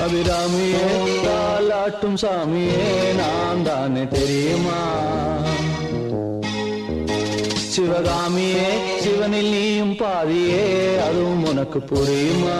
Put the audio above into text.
அபிராமியே தாலாட்டும் சாமியே நான் தானே தெரியுமா? சிவகாமியே சிவனில் நீயும் பாதியே அதுவும் உனக்கு புரியுமா?